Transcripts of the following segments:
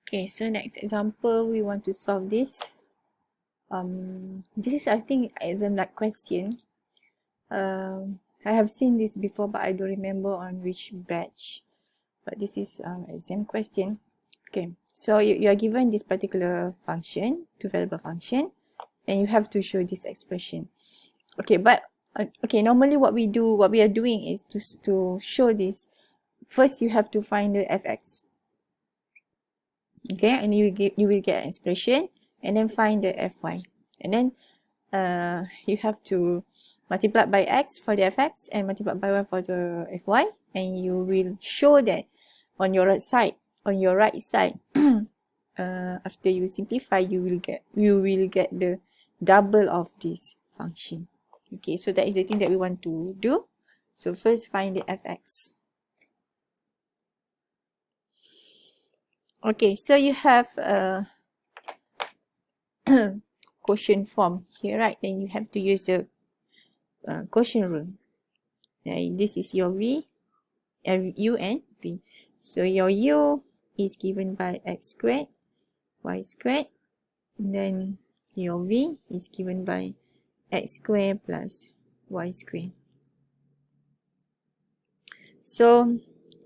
Okay, so next example, we want to solve this. This is, I think, exam like question. I have seen this before, but I don't remember on which batch. But this is exam question. Okay, so you are given this particular function, two variable function, and you have to show this expression. Okay, but okay, normally what we are doing is to show this. First, you have to find the fx. Okay, and you will get an expression, and then find the fy, and then you have to multiply by x for the fx and multiply by y for the fy, and you will show that on your right side. After you simplify, you will get the double of this function. Okay, so that is the thing that we want to do. So first, find the fx. Okay, so you have a quotient form here, right? Then you have to use the quotient rule. This is your v, u and v. So your u is given by x squared, y squared. And then your v is given by x squared plus y squared. So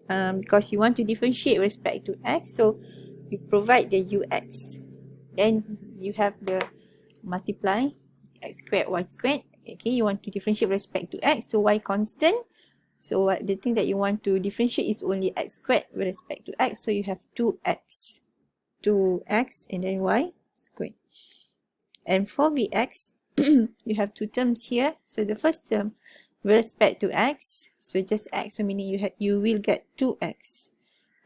because you want to differentiate with respect to x, so you provide the ux. Then you have the multiply x squared, y squared. Okay, you want to differentiate with respect to x, so y constant. So the thing that you want to differentiate is only x squared with respect to x. So you have 2x, and then y squared. And for vx, you have two terms here. So the first term with respect to x, so just x, so meaning you will get 2x,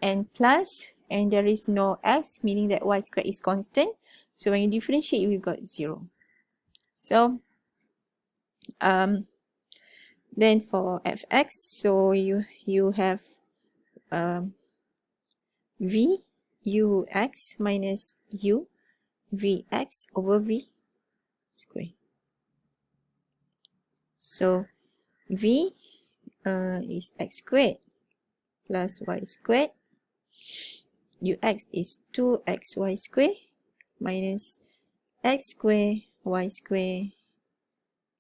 and plus, and there is no x, meaning that y squared is constant. So when you differentiate, you will get 0. So then for fx, so you have v ux minus u vx over v square. So v is x squared plus y squared. Ux is 2xy squared minus x squared y squared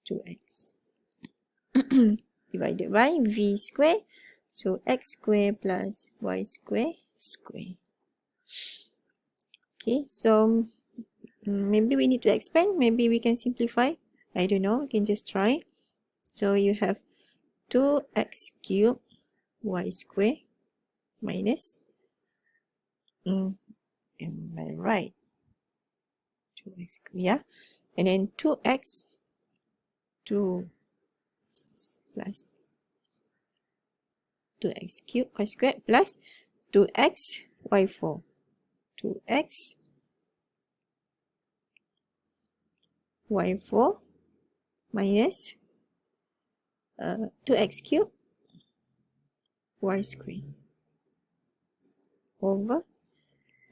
2x divided by v squared. So x squared plus y squared square. Okay, so maybe we need to expand. Maybe we can simplify. I don't know. We can just try. So you have 2x cubed y squared minus, am I right? 2x, yeah. And then 2x 2 plus 2x cubed y squared plus 2x y4. 2x y4 minus 2x cubed y squared over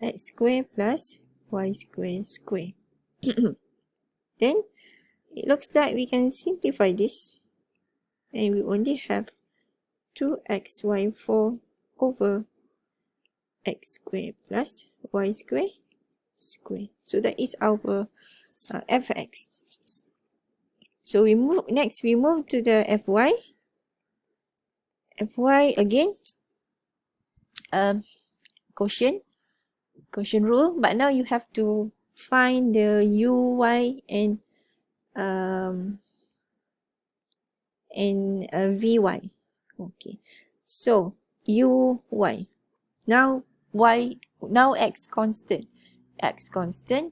x squared plus y squared square. Then it looks like we can simplify this, and we only have 2xy4 over x squared plus y squared square. So that is our fx. So we move to the fy. Fy again, quotient rule, but now you have to find the uy and vy. Okay, so uy, now x constant,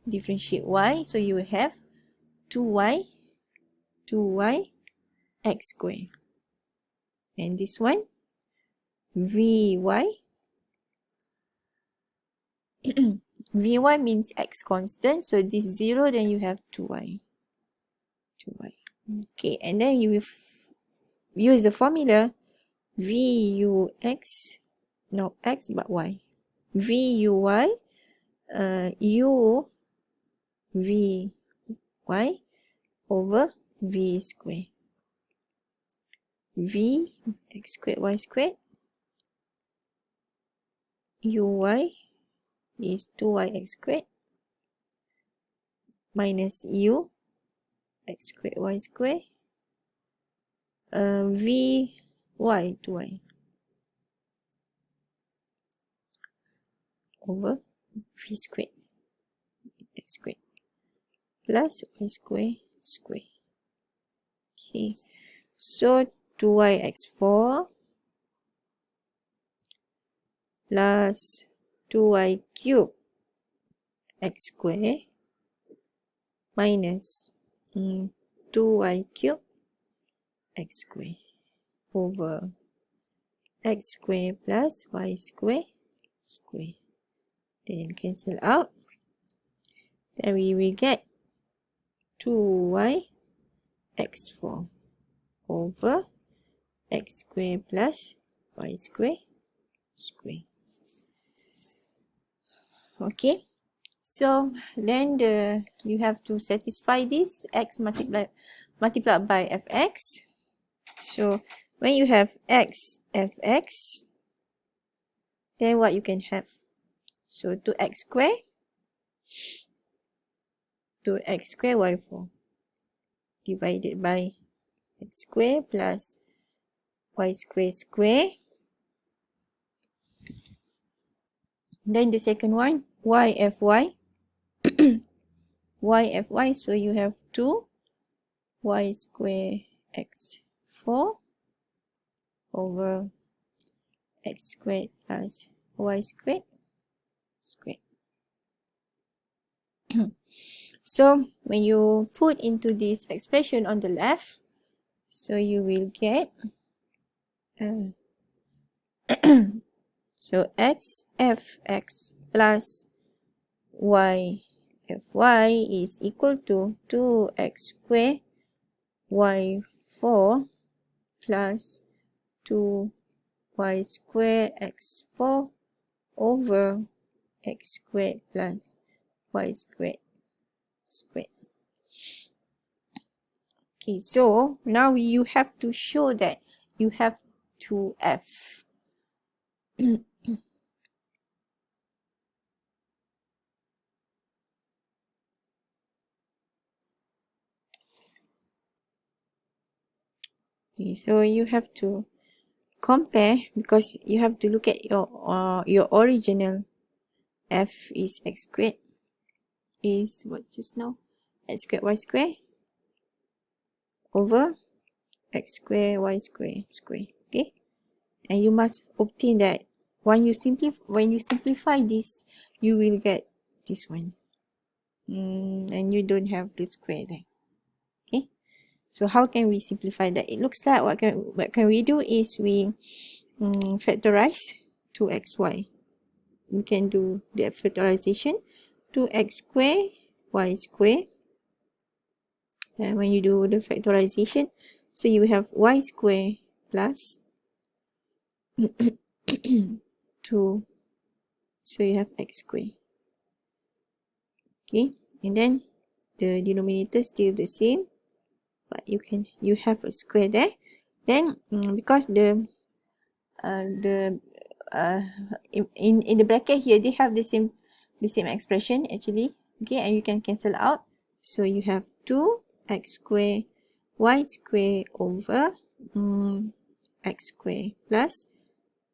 differentiate y, so you will have 2y x squared, and this one vy vy means x constant, so this 0, then you have 2y. Okay, and then you will use the formula vux, no x but y, vuy u vy over v square, v x squared y squared uy is 2yx squared minus u x squared y squared vy 2y over v squared x squared plus y squared square. Okay, so 2yx4 plus 2y cubed x square minus 2y cubed x square over x square plus y square square. Then cancel out. Then we will get 2y x4 over x square plus y square square. Okay, so then you have to satisfy this x multiplied by fx. So when you have x fx, then what you can have? So 2x square y4 divided by x square plus y square square. Then the second one, yfy yfy, so you have 2 y square x4 over x squared plus y squared squared. So when you put into this expression on the left, so you will get so x fx plus y fy is equal to 2x squared y4 plus 2y squared x4 over x squared plus y squared squared. Okay, so now you have to show that you have 2f. Okay, so you have to compare, because you have to look at your original. F is x squared is what just now? X squared y squared over x squared y squared square. Okay, and you must obtain that when you simplify this, you will get this one, and you don't have the square there. Okay, so how can we simplify that? It looks like what can we do is we factorize 2xy. We can do the factorization, 2x squared y squared, and when you do the factorization, so you have y squared plus 2, so you have x squared. Okay, and then the denominator still the same, but you have a square there. Then because in the bracket here, they have the same expression actually. Okay, and you can cancel out, so you have 2x squared y squared over x squared plus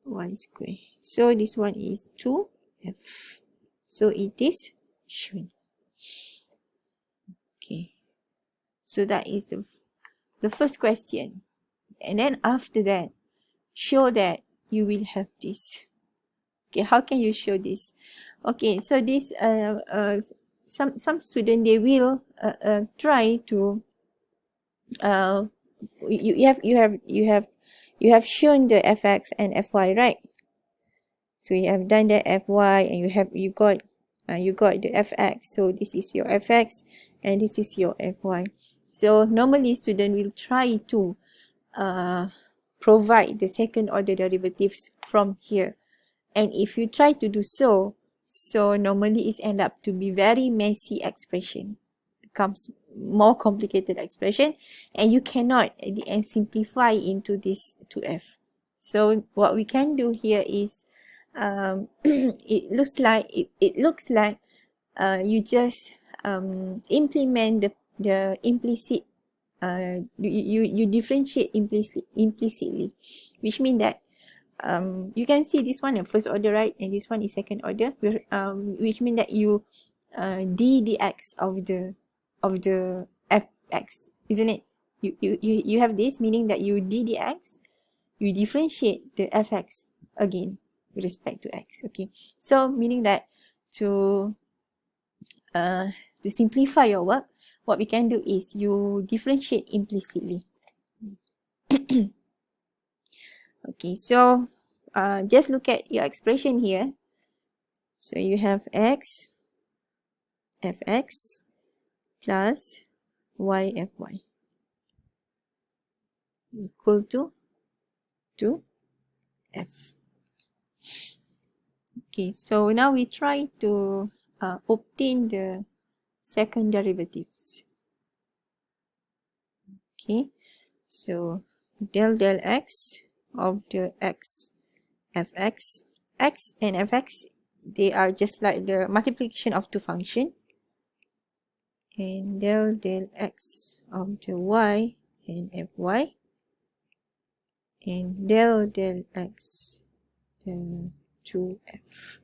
y squared. So this one is 2f, so it is shown. Okay, so that is the first question. And then after that, show that you will have this. Okay, how can you show this? Okay, so this some student, they will try to you have shown the fx and fy, right? So you have done the fy, and you got the fx. So this is your fx and this is your fy. So normally student will try to provide the second order derivatives from here, and if you try to do so normally it ends up to be very messy expression, becomes more complicated expression, and you cannot at the end simplify into this 2f. So what we can do here is it looks like you just implement the implicit, you differentiate implicitly, which means that you can see this one is first order, right, and this one is second order, which means that you dx of the fx, isn't it? You have this, meaning that you ddx, you differentiate the fx again with respect to x. Okay, so meaning that to simplify your work, what we can do is you differentiate implicitly. Okay, so just look at your expression here. So you have x fx plus y fy equal to f. Okay, so now we try to obtain the second derivatives. Okay, so del x of the x fx, x and fx, they are just like the multiplication of two functions, and del x of the y and fy, and del x to f.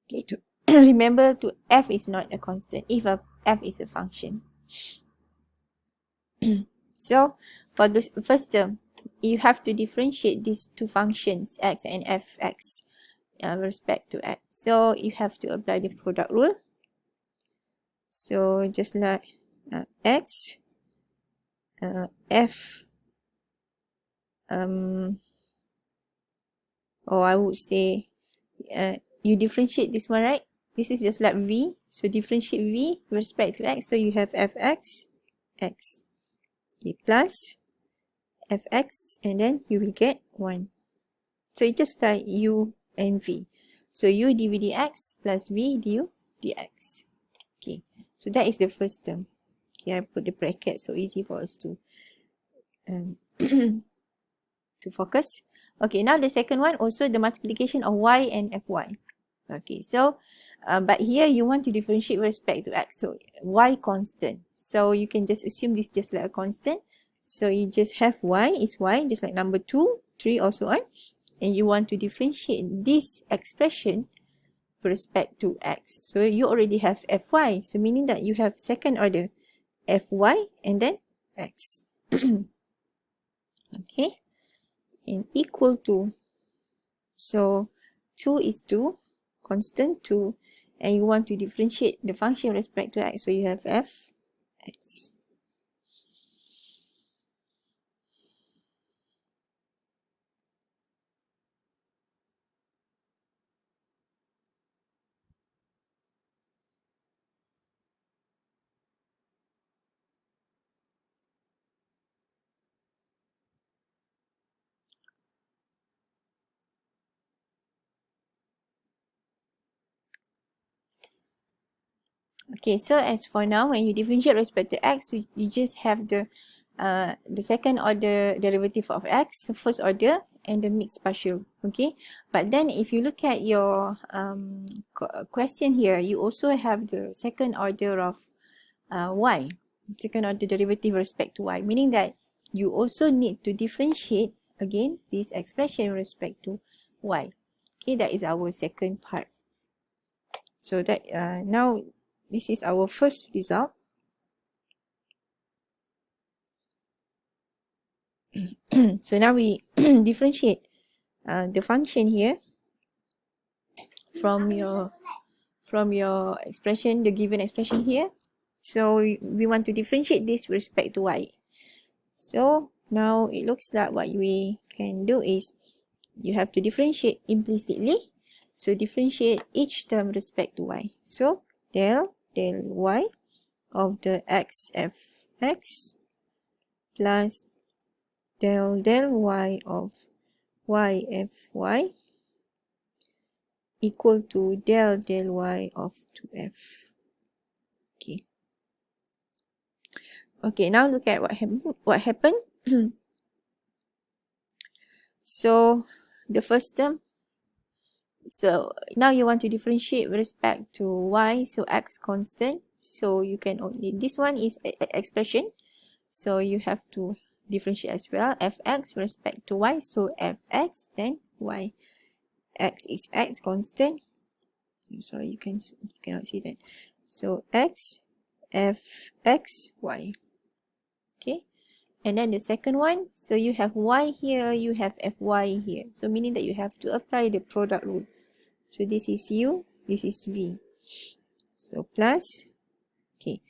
Okay, to remember, to f is not a constant if f is a function. So for the first term, you have to differentiate these two functions, x and fx, with respect to x. So you have to apply the product rule. So just like x f, or I would say you differentiate this one, right? This is just like v, so differentiate v with respect to x, so you have fx x, okay, plus fx, and then you will get 1. So it's just like u and v, so u dv dx plus v du dx. Okay, so that is the first term. Okay, I put the bracket so easy for us to to focus. Okay, now the second one, also the multiplication of y and fy. Okay, so but here you want to differentiate with respect to x, so y constant, so you can just assume this just like a constant, so you just have y is y, just like number 2, 3, or so on, and you want to differentiate this expression with respect to x, so you already have fy, so meaning that you have second order fy and then x. Okay, and equal to, so 2 is 2, constant 2, and you want to differentiate the function with respect to x, so you have fx. Okay, so as for now, when you differentiate with respect to x, you just have the second order derivative of x, the first order, and the mixed partial. Okay, but then if you look at your question here, you also have the second order of y, second order derivative with respect to y, meaning that you also need to differentiate again this expression with respect to y. Okay, that is our second part. So that now this is our first result. So now we differentiate the function here from your expression, the given expression here. So we want to differentiate this with respect to y. So now it looks like what we can do is you have to differentiate implicitly. So differentiate each term with respect to y. So del y of the x fx plus del y of y fy equal to del y of 2f. Okay. Okay, now look at what happened. So the first term, So now you want to differentiate with respect to y, so x constant. So you can only, this one is expression, so you have to differentiate as well. Fx with respect to y, so fx, then y. X is x constant. Sorry, you cannot see that. So x, fx, y. Okay. And then the second one, so you have y here, you have fy here. So meaning that you have to apply the product rule. So this is u, this is v. So plus, okay.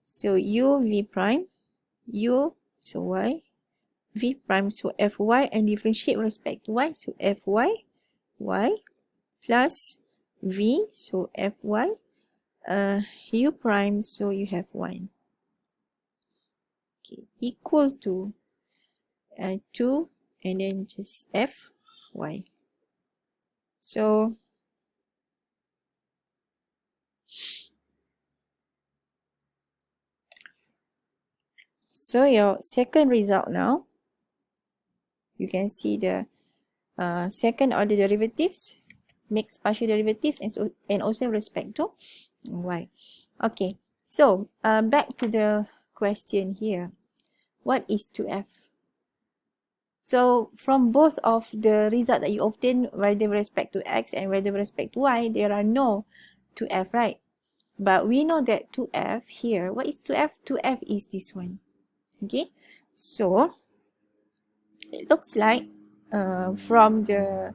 So u v prime, u, so y, v prime, so fy, and differentiate with respect to y. So fy, y, plus v, so fy, u prime, so you have 1. Okay, equal to 2, and then just fy. So your second result now, you can see the second order derivatives, mixed partial derivatives, and also respect to y. Okay, so back to the question here. What is 2f? So from both of the result that you obtain, whether with respect to x and whether with respect to y, there are no 2f, right? But we know that 2f here, what is 2f? 2f is this one. Okay, so it looks like from the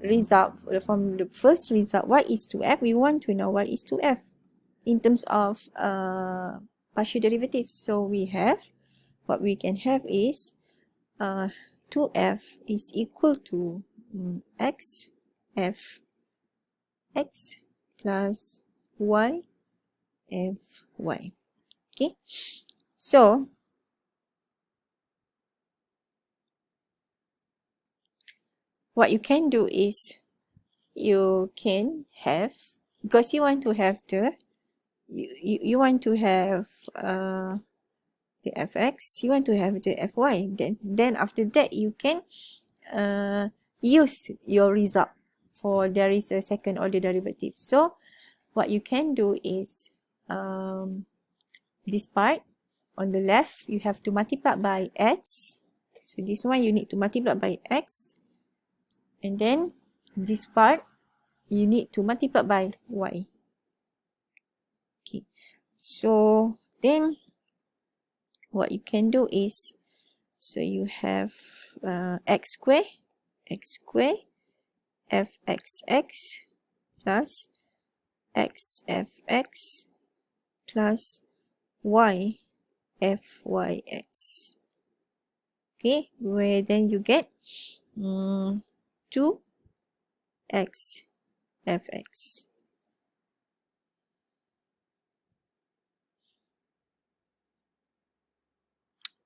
result, from the first result, what is 2f? We want to know what is 2f in terms of partial derivatives. So we have, what we can have is 2f is equal to x f x plus y f y. Okay, so what you can do is you can have, because you want to have the you want to have the fx, you want to have the fy, then after that you can use your result for there is a second order derivative. So what you can do is this part on the left you have to multiply by x. So this one you need to multiply by x, and then this part you need to multiply by y. Okay, so then what you can do is, so you have x square fxx plus xfx plus y fyx. Okay, where then you get 2x fx.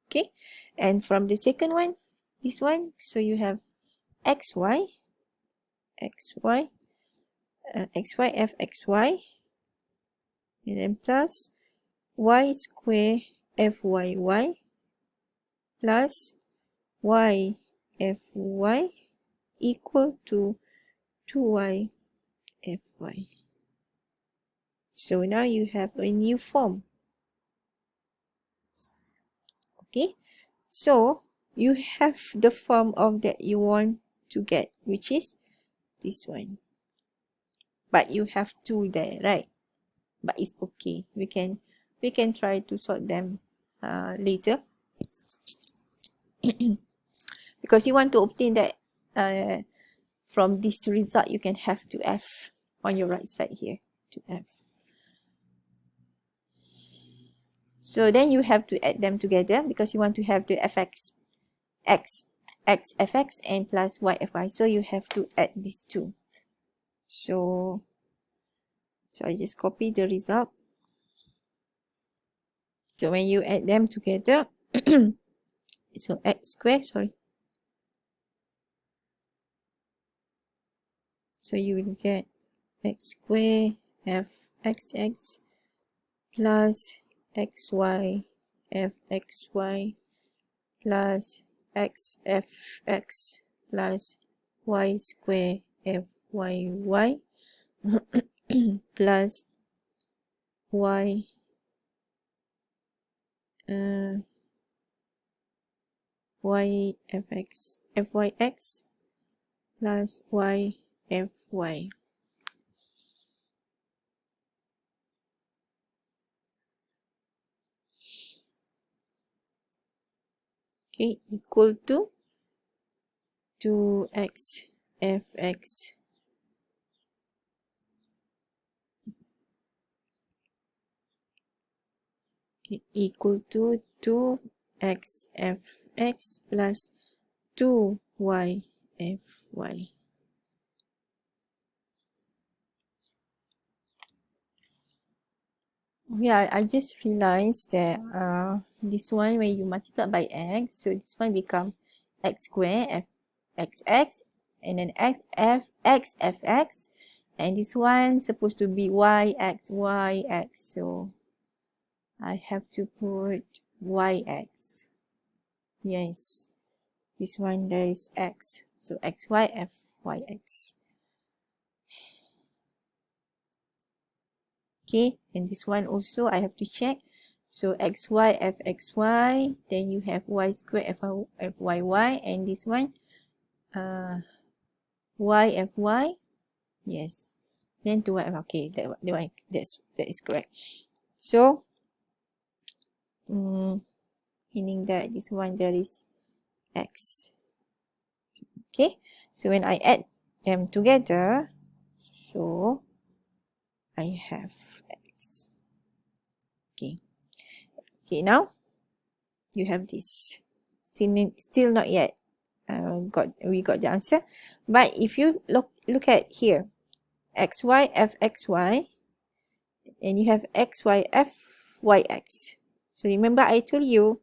Okay, and from the second one, this one, so you have xy fxy, and then plus y square fyy plus y fy equal to 2y fy. So now you have a new form. Okay, so you have the form of that you want to get, which is this one. But you have 2 there, right? But it's okay. We can try to sort them later. Because you want to obtain that from this result, you can have 2f on your right side here, 2f. So then you have to add them together because you want to have the fx, x fx and plus y fy. So you have to add these two. So I just copy the result. So when you add them together, so x squared, sorry. So you will get x squared fxx plus xy fxy plus xfx plus y squared y plus y fyx plus y fy. Okay, equal to 2x fx equal to 2x fx plus 2y fy. Yeah, I just realized that this one when you multiply by x, so this one become x squared fxx, and then x fx, and this one supposed to be yx. So I have to put yx. Yes, this one there is x, so xy fyx. Okay, and this one also I have to check. So xy fxy, then you have y squared fyy, and this one y fy. Yes, then 2y. Okay, that is correct. So meaning that this one there is x. Okay, so when I add them together, so I have x. Okay, now you have this. Still not yet we got the answer. But if you look at here, xy fxy, and you have xy fyx. So remember I told you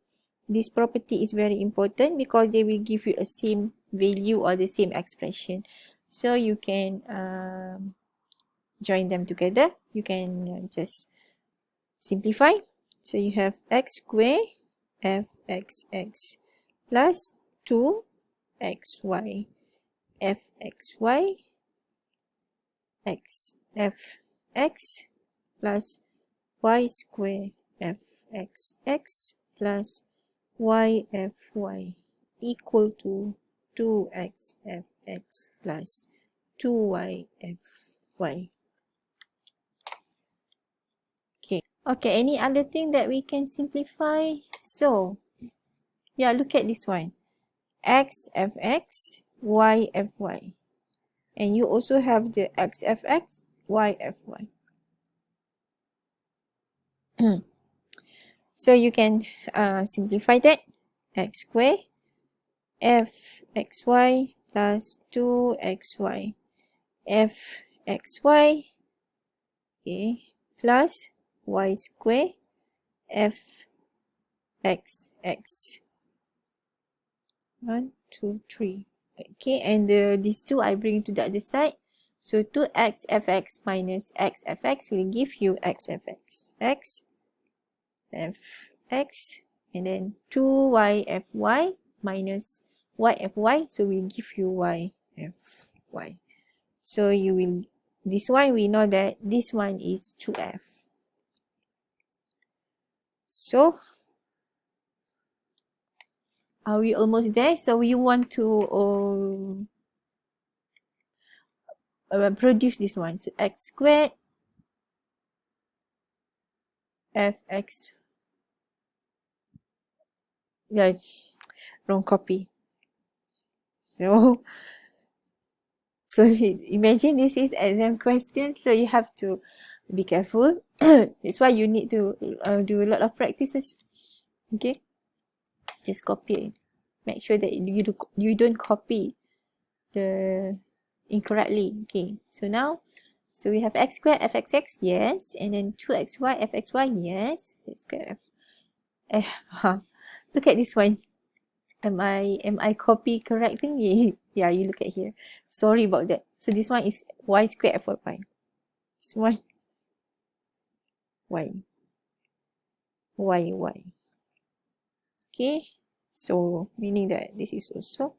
this property is very important because they will give you a same value or the same expression. So you can join them together. You can just simplify. So you have x squared fxx plus 2xy fxy fx plus y squared fxx plus yfy equal to 2x fx plus 2y fy. Okay, any other thing that we can simplify? So, yeah, look at this one. X fx, y fy. And you also have the x fx, y fy. So you can simplify that. X squared fxy plus 2xy fxy, okay, plus y squared fxx. 1, 2, 3. Okay, and these two I bring to the other side. So 2x fx minus x fx will give you x fx. X fx, and then 2y fy minus y fy, so will give you y fy. So you will, this one we know that this one is 2f. So are we almost there? So we want to produce this one. So x squared fx, yeah, wrong copy. So imagine this is exam question, so you have to be careful. That's why you need to do a lot of practices. Okay, just copy it. Make sure that you don't copy the incorrectly. Okay, so now, so we have x squared fxx, yes, and then 2xy fxy, yes. X squared look at this one. Am I copy correctly? Yeah, you look at here. Sorry about that. So this one is y squared fy. This one y. Okay, so meaning that this is also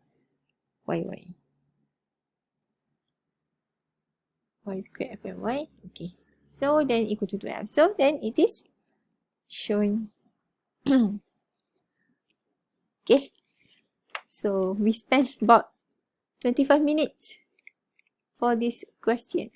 y. y squared fmy. Okay, so then equal to 12. So then it is shown. Okay, so we spent about 25 minutes for this question.